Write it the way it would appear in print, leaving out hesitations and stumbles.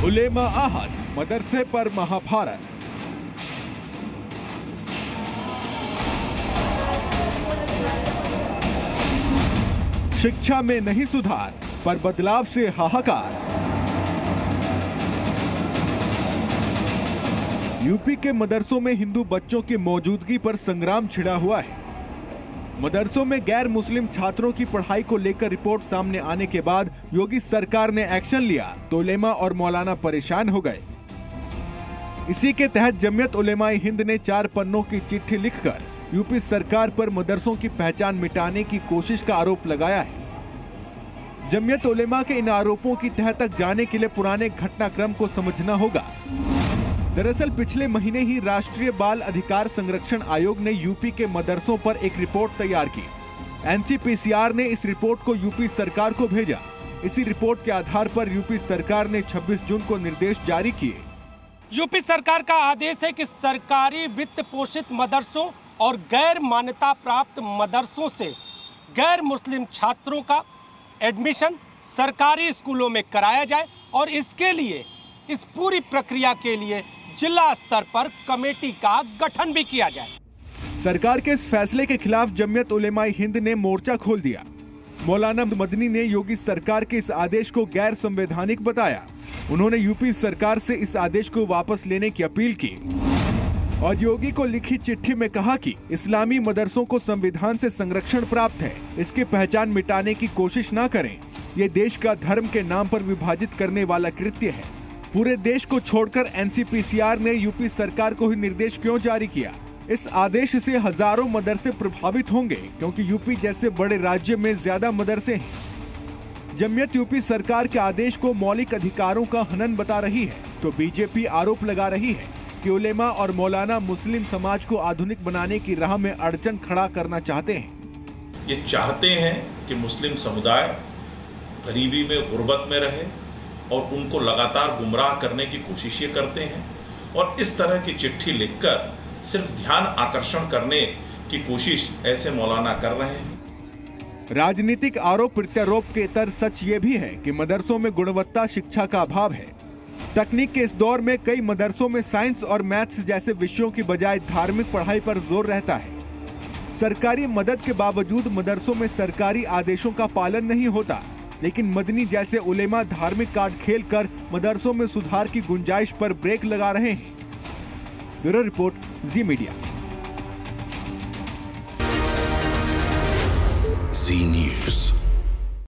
उलेमा आहत, मदरसे पर महाभारत। शिक्षा में नहीं सुधार, पर बदलाव से हाहाकार। यूपी के मदरसों में हिंदू बच्चों की मौजूदगी पर संग्राम छिड़ा हुआ है। मदरसों में गैर मुस्लिम छात्रों की पढ़ाई को लेकर रिपोर्ट सामने आने के बाद योगी सरकार ने एक्शन लिया तो उलेमा और मौलाना परेशान हो गए। इसी के तहत जमीयत उलेमाए हिंद ने 4 पन्नों की चिट्ठी लिखकर यूपी सरकार पर मदरसों की पहचान मिटाने की कोशिश का आरोप लगाया है। जमीयत उलेमा के इन आरोपों की तह तक जाने के लिए पुराने घटनाक्रम को समझना होगा। दरअसल पिछले महीने ही राष्ट्रीय बाल अधिकार संरक्षण आयोग ने यूपी के मदरसों पर एक रिपोर्ट तैयार की। एनसीपीसीआर ने इस रिपोर्ट को यूपी सरकार को भेजा। इसी रिपोर्ट के आधार पर यूपी सरकार ने 26 जून को निर्देश जारी किए। यूपी सरकार का आदेश है कि सरकारी वित्त पोषित मदरसों और गैर मान्यता प्राप्त मदरसों से गैर मुस्लिम छात्रों का एडमिशन सरकारी स्कूलों में कराया जाए और इसके लिए, इस पूरी प्रक्रिया के लिए जिला स्तर पर कमेटी का गठन भी किया जाए। सरकार के इस फैसले के खिलाफ जमीयत उलेमाए हिंद ने मोर्चा खोल दिया। मौलाना मदनी ने योगी सरकार के इस आदेश को गैर संवैधानिक बताया। उन्होंने यूपी सरकार से इस आदेश को वापस लेने की अपील की और योगी को लिखी चिट्ठी में कहा कि इस्लामी मदरसों को संविधान से संरक्षण प्राप्त है, इसकी पहचान मिटाने की कोशिश न करें। ये देश का धर्म के नाम पर विभाजित करने वाला कृत्य है। पूरे देश को छोड़कर एनसीपीसीआर ने यूपी सरकार को ही निर्देश क्यों जारी किया? इस आदेश से हजारों मदरसे प्रभावित होंगे क्योंकि यूपी जैसे बड़े राज्य में ज्यादा मदरसे हैं। जमीयत यूपी सरकार के आदेश को मौलिक अधिकारों का हनन बता रही है तो बीजेपी आरोप लगा रही है कि उलेमा और मौलाना मुस्लिम समाज को आधुनिक बनाने की राह में अड़चन खड़ा करना चाहते हैं। ये चाहते हैं कि मुस्लिम समुदाय गरीबी में, गुर्बत में रहे और उनको लगातार गुमराह करने की कोशिश ये करते हैं और इस तरह की चिट्ठी लिखकर सिर्फ ध्यान आकर्षण करने की कोशिश ऐसे मौलाना कर रहे हैं। राजनीतिक आरोप प्रत्यारोप के इतर सच ये भी है कि मदरसों में गुणवत्ता शिक्षा का अभाव है। तकनीक के इस दौर में कई मदरसों में साइंस और मैथ्स जैसे विषयों की बजाय धार्मिक पढ़ाई पर जोर रहता है। सरकारी मदद के बावजूद मदरसों में सरकारी आदेशों का पालन नहीं होता, लेकिन मदनी जैसे उलेमा धार्मिक कार्ड खेलकर मदरसों में सुधार की गुंजाइश पर ब्रेक लगा रहे हैं। ब्यूरो रिपोर्ट, जी मीडिया। जी न्यूज़।